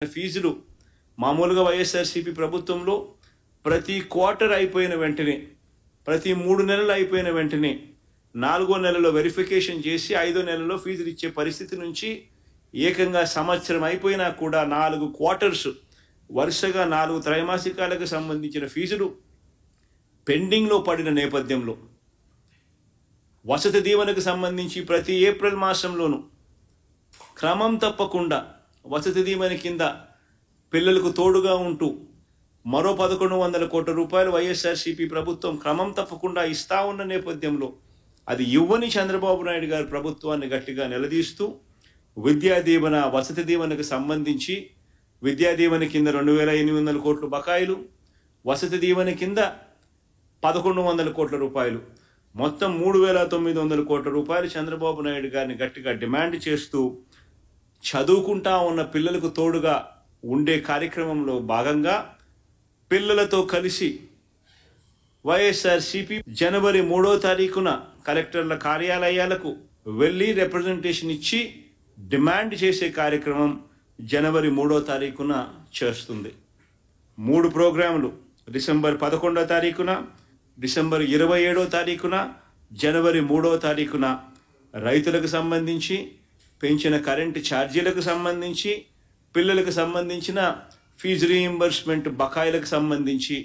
ఫీజులు మామూలుగా వైఎస్ఆర్సీపీ ప్రభుత్వంలో ప్రతి క్వార్టర్ అయిపోయిన వెంటనే ప్రతి 3 నెలలు అయిపోయిన వెంటనే 4వ నెలలో వెరిఫికేషన్ చేసి 5వ నెలలో ఫీజులు ఇచ్చే పరిస్థితి నుంచి ఏకంగా సంవత్సరం అయిపోయినా కూడా 4 క్వార్టర్స్ వరుసగా 4 త్రైమాసికాలకు సంబంధించిన ఫీజులు పెండింగ్లో పడిన నేపథ్యంలో వసతి దీవెనకు సంబంధించి ప్రతి ఏప్రిల్ మాసంలోనూ క్రమం తప్పకుండా వసతి దీవెన కింద పిల్లలకు తోడుగా ఉంటూ మరో 1100 కోట్ల రూపాయలు వైఎస్ఆర్సీపీ ప్రభుత్వం క్రమం తప్పకుండా ఇస్తా ఉన్న నేపథ్యంలో అది ఇవ్వని చంద్రబాబు నాయుడు గారి ప్రభుత్వాన్ని గట్టిగా నిలదీస్తూ విద్యా దీవెన వసతి దీవెనకు సంబంధించి విద్యా దీవెన కింద 2800 కోట్ల బకాయిలు, వసతి దీవెన కింద 1100 కోట్ల రూపాయలు, మొత్తం 3900 కోట్ల రూపాయలు చంద్రబాబు నాయుడు గారిని గట్టిగా డిమాండ్ చేస్తూ చదువుకుంటా ఉన్న పిల్లలకు తోడుగా ఉండే కార్యక్రమంలో భాగంగా పిల్లలతో కలిసి వైఎస్ఆర్సీపీ జనవరి 3వ తారీఖున కలెక్టర్ల కార్యాలయాలకు వెళ్ళి రిప్రజెంటేషన్ ఇచ్చి డిమాండ్ చేసే కార్యక్రమం జనవరి 3వ తారీఖున చేస్తుంది. 3 ప్రోగ్రాములు డిసెంబర్ 11వ తారీఖున, డిసెంబర్ 27వ తారీఖున, జనవరి 3వ తారీఖున రైతులకు సంబంధించి పెంచిన కరెంటు ఛార్జీలకు సంబంధించి పిల్లలకు సంబంధించిన ఫీజు రీయింబర్స్మెంట్ బకాయిలకు సంబంధించి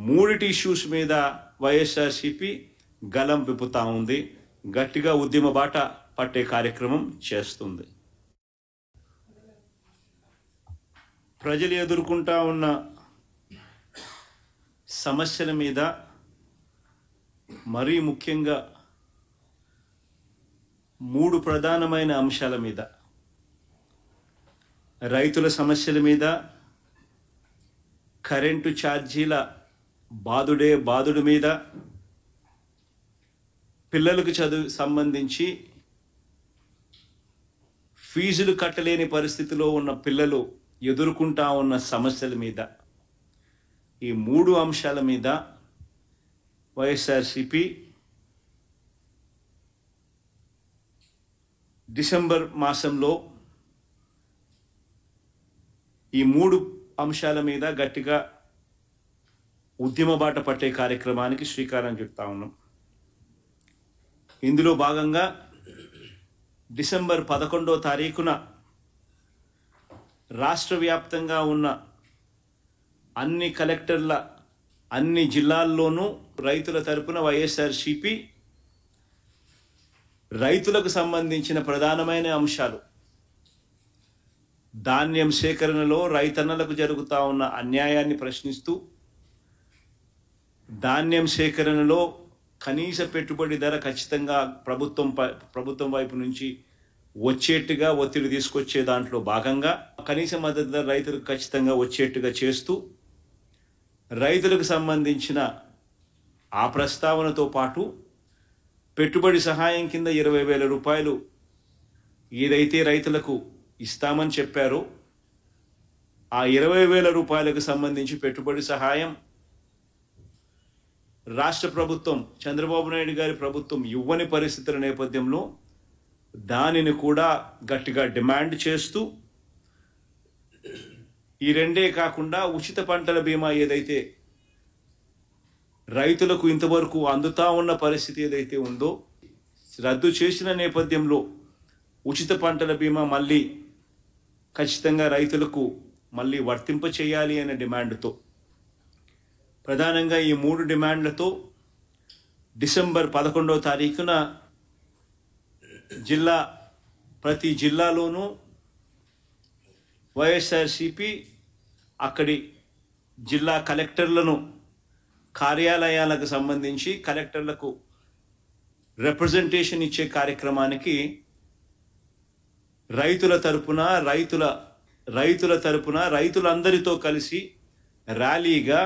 3 ఇష్యూస్ మీద వైఎస్ఆర్సీపీ గలం విప్పుతా ఉంది. గట్టిగా ఉద్యమ బాట పట్టే కార్యక్రమం చేస్తుంది. ప్రజలు ఎదుర్కొంటా ఉన్న సమస్యల మీద మరీ ముఖ్యంగా 3 ప్రధానమైన అంశాల మీద, రైతుల సమస్యల మీద, కరెంటు ఛార్జీల బాదుడు మీద, పిల్లలకు చదువు సంబంధించి ఫీజులు కట్టలేని పరిస్థితిలో ఉన్న పిల్లలు ఎదుర్కొంటా ఉన్న సమస్యల మీద, ఈ 3 అంశాల మీద వైఎస్ఆర్సీపీ డిసెంబర్ మాసంలో ఈ 3 అంశాల మీద గట్టిగా ఉద్యమ బాట పట్టే కార్యక్రమానికి శ్రీకారం చుడతా ఉన్నాం. ఇందులో భాగంగా డిసెంబర్ 11వ తారీఖున రాష్ట్ర వ్యాప్తంగా ఉన్న అన్ని కలెక్టర్ల అన్ని జిల్లాల్లోనూ రైతుల తరపున వైఎస్ఆర్సీపీ రైతులకు సంబంధించిన ప్రధానమైన అంశాలు, ధాన్యం సేకరణలో రైతన్నలకు జరుగుతూ ఉన్న అన్యాయాన్ని ప్రశ్నిస్తూ, ధాన్యం సేకరణలో కనీస పెట్టుబడి ధర ఖచ్చితంగా ప్రభుత్వం వైపు నుంచి వచ్చేట్టుగా ఒత్తిడి తీసుకొచ్చే దాంట్లో భాగంగా కనీస మద్దతు ధర రైతులకు ఖచ్చితంగా వచ్చేట్టుగా చేస్తూ, రైతులకు సంబంధించిన ఆ ప్రస్తావనతో పాటు పెట్టుబడి సహాయం కింద 20,000 రూపాయలు ఏదైతే రైతులకు ఇస్తామని చెప్పారో ఆ 20,000 రూపాయలకు సంబంధించి పెట్టుబడి సహాయం రాష్ట్ర ప్రభుత్వం, చంద్రబాబు నాయుడు గారి ప్రభుత్వం ఇవ్వని పరిస్థితుల నేపథ్యంలో దానిని కూడా గట్టిగా డిమాండ్ చేస్తూ, ఈ రెండే కాకుండా ఉచిత పంటల బీమా ఏదైతే రైతులకు ఇంతవరకు అందుతా ఉన్న పరిస్థితి ఏదైతే ఉందో రద్దు చేసిన నేపథ్యంలో ఉచిత పంటల బీమా మళ్ళీ ఖచ్చితంగా రైతులకు మళ్ళీ వర్తింప చేయాలి అనే డిమాండ్తో, ప్రధానంగా ఈ 3 డిమాండ్లతో డిసెంబర్ 11వ తారీఖున ప్రతి జిల్లాలోనూ వైఎస్ఆర్సీపీ అక్కడి జిల్లా కలెక్టర్లను కార్యాలయాలకు సంబంధించి కలెక్టర్లకు రిప్రజెంటేషన్ ఇచ్చే కార్యక్రమానికి రైతులందరితో కలిసి ర్యాలీగా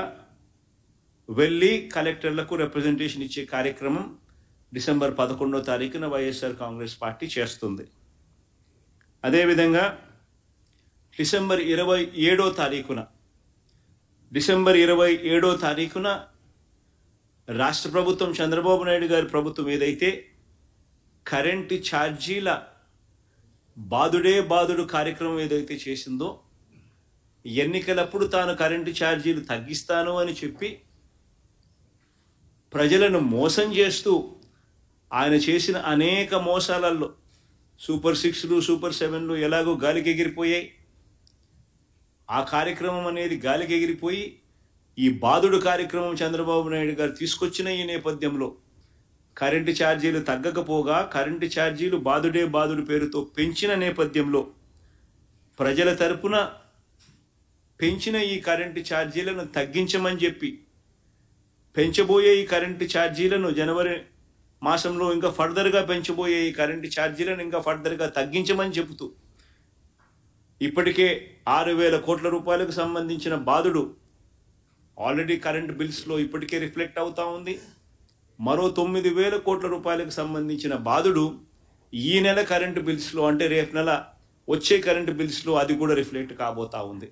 వెళ్ళి కలెక్టర్లకు రిప్రజెంటేషన్ ఇచ్చే కార్యక్రమం డిసెంబర్ 11వ తారీఖున వైఎస్ఆర్ కాంగ్రెస్ పార్టీ చేస్తుంది. అదేవిధంగా డిసెంబర్ 27వ తారీఖున రాష్ట్ర ప్రభుత్వం, చంద్రబాబు నాయుడు గారి ప్రభుత్వం ఏదైతే కరెంటు ఛార్జీల బాదుడు కార్యక్రమం ఏదైతే చేసిందో ఎన్నికలప్పుడు తాను కరెంటు ఛార్జీలు తగ్గిస్తాను అని చెప్పి ప్రజలను మోసం చేస్తూ ఆయన చేసిన అనేక మోసాలలో సూపర్ 6లు సూపర్ 7లు ఎలాగో గాలికి ఎగిరిపోయాయి. ఆ కార్యక్రమం అనేది గాలికి ఎగిరిపోయి ఈ బాదుడు కార్యక్రమం చంద్రబాబు నాయుడు గారు తీసుకొచ్చిన ఈ నేపథ్యంలో కరెంటు ఛార్జీలు తగ్గకపోగా కరెంటు ఛార్జీలు బాదుడే బాదుడు పేరుతో పెంచిన నేపథ్యంలో ప్రజల తరపున పెంచిన ఈ కరెంటు ఛార్జీలను తగ్గించమని చెప్పి పెంచబోయే ఈ కరెంటు ఛార్జీలను జనవరి మాసంలో ఇంకా ఫర్దర్గా పెంచబోయే ఈ కరెంటు ఛార్జీలను ఇంకా ఫర్దర్గా తగ్గించమని చెబుతూ ఇప్పటికే 6,000 కోట్ల రూపాయలకు సంబంధించిన బాదుడు ఆల్రెడీ కరెంట్ బిల్స్లో ఇప్పటికే రిఫ్లెక్ట్ అవుతా ఉంది. మరో 9,000 కోట్ల రూపాయలకు సంబంధించిన బాదుడు ఈ నెల కరెంటు బిల్స్లో, అంటే రేపు నెల వచ్చే కరెంటు బిల్స్లో అది కూడా రిఫ్లెక్ట్ కాబోతా ఉంది.